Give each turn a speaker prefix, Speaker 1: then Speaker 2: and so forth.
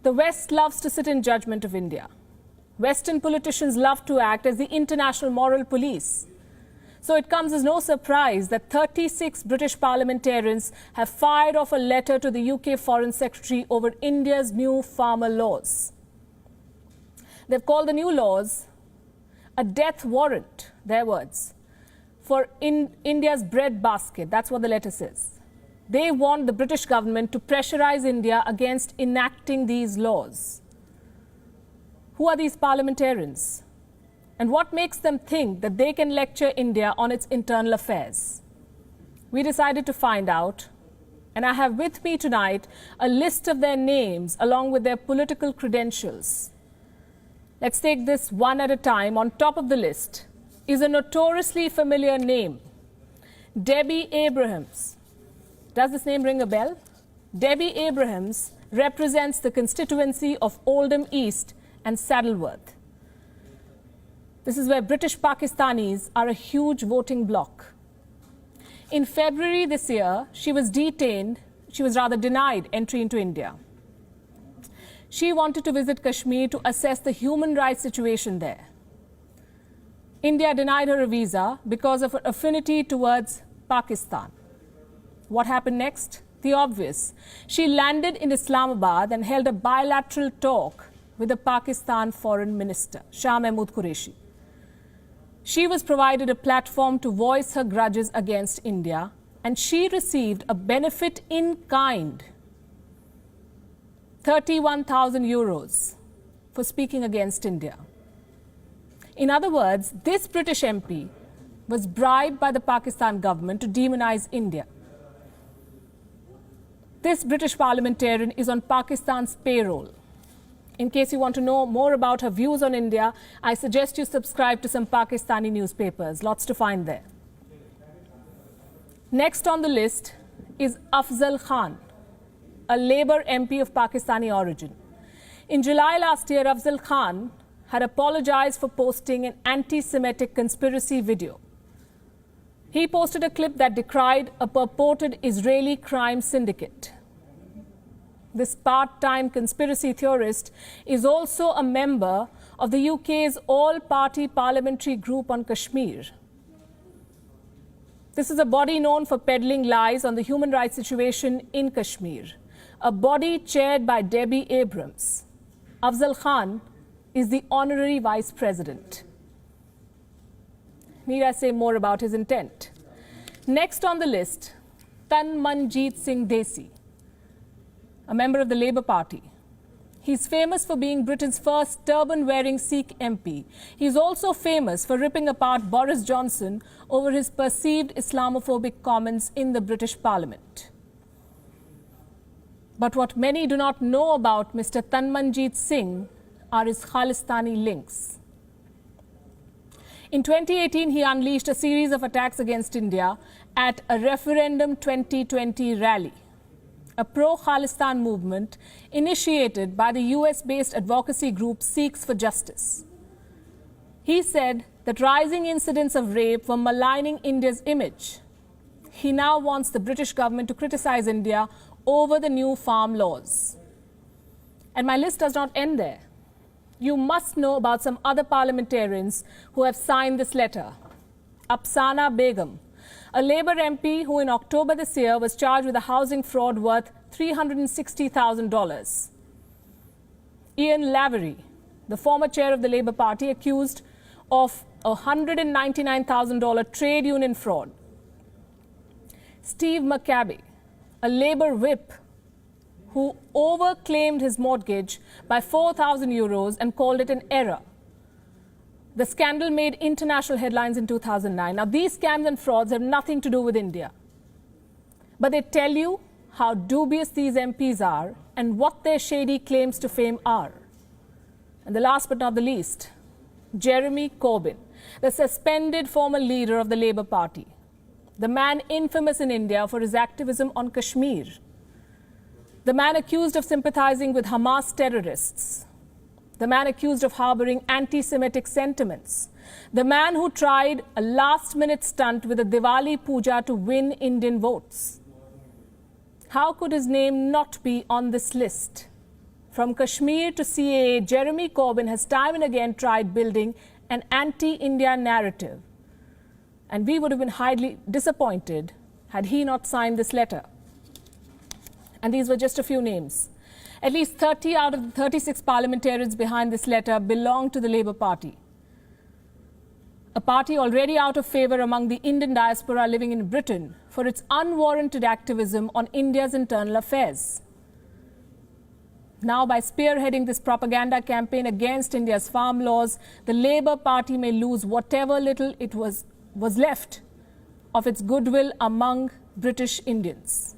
Speaker 1: The West loves to sit in judgment of India. Western politicians love to act as the international moral police. So it comes as no surprise that 36 British parliamentarians have fired off a letter to the UK Foreign Secretary over India's new farmer laws. They've called the new laws a death warrant, their words, for India's bread basket. That's what the letter says. They want the British government to pressurize India against enacting these laws. Who are these parliamentarians? And what makes them think that they can lecture India on its internal affairs? We decided to find out, and I have with me tonight a list of their names along with their political credentials. Let's take this one at a time. On top of the list is a notoriously familiar name, Debbie Abrahams. Does this name ring a bell? Debbie Abrahams represents the constituency of Oldham East and Saddleworth. This is where British Pakistanis are a huge voting bloc. In February this year, she was denied entry into India. She wanted to visit Kashmir to assess the human rights situation there. India denied her a visa because of her affinity towards Pakistan. What happened next? The obvious. She landed in Islamabad and held a bilateral talk with the Pakistan Foreign Minister, Shah Mahmood Qureshi. She was provided a platform to voice her grudges against India, and she received a benefit in kind, 31,000 euros, for speaking against India. In other words, this British MP was bribed by the Pakistan government to demonize India. This British parliamentarian is on Pakistan's payroll. In case you want to know more about her views on India, I suggest you subscribe to some Pakistani newspapers. Lots to find there. Next on the list is Afzal Khan, a Labour MP of Pakistani origin. In July last year, Afzal Khan had apologized for posting an anti-Semitic conspiracy video. He posted a clip that decried a purported Israeli crime syndicate. This part-time conspiracy theorist is also a member of the UK's all-party parliamentary group on Kashmir. This is a body known for peddling lies on the human rights situation in Kashmir, a body chaired by Debbie Abrahams. Afzal Khan is the honorary vice president. Need I say more about his intent? Next on the list, Tanmanjeet Singh Desi, a member of the Labour Party. He's famous for being Britain's first turban-wearing Sikh MP. He's also famous for ripping apart Boris Johnson over his perceived Islamophobic comments in the British Parliament. But what many do not know about Mr. Tanmanjeet Singh are his Khalistani links. In 2018, he unleashed a series of attacks against India at a Referendum 2020 rally, a pro-Khalistan movement initiated by the US-based advocacy group Sikhs for Justice. He said that rising incidents of rape were maligning India's image. He now wants the British government to criticize India over the new farm laws. And my list does not end there. You must know about some other parliamentarians who have signed this letter. Apsana Begum, a Labour MP who in October this year was charged with a housing fraud worth $360,000. Ian Lavery, the former chair of the Labour Party, accused of a $199,000 trade union fraud. Steve McCabe, a Labour whip who overclaimed his mortgage by 4,000 euros and called it an error. The scandal made international headlines in 2009. Now, these scams and frauds have nothing to do with India. But they tell you how dubious these MPs are and what their shady claims to fame are. And the last but not the least, Jeremy Corbyn, the suspended former leader of the Labour Party, the man infamous in India for his activism on Kashmir, the man accused of sympathizing with Hamas terrorists, the man accused of harboring anti-Semitic sentiments, the man who tried a last-minute stunt with a Diwali puja to win Indian votes. How could his name not be on this list? From Kashmir to CAA, Jeremy Corbyn has time and again tried building an anti-India narrative. And we would have been highly disappointed had he not signed this letter. And these were just a few names. At least 30 out of the 36 parliamentarians behind this letter belong to the Labour Party, a party already out of favour among the Indian diaspora living in Britain for its unwarranted activism on India's internal affairs. Now, by spearheading this propaganda campaign against India's farm laws, the Labour Party may lose whatever little it was left of its goodwill among British Indians.